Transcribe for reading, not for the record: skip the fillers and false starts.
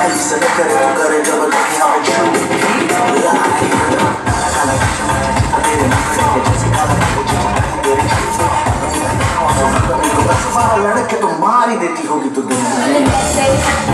ऐसे न करे तो करे जब लगे हमें छूट लड़के तो मार ही देती होगी तो दुनिया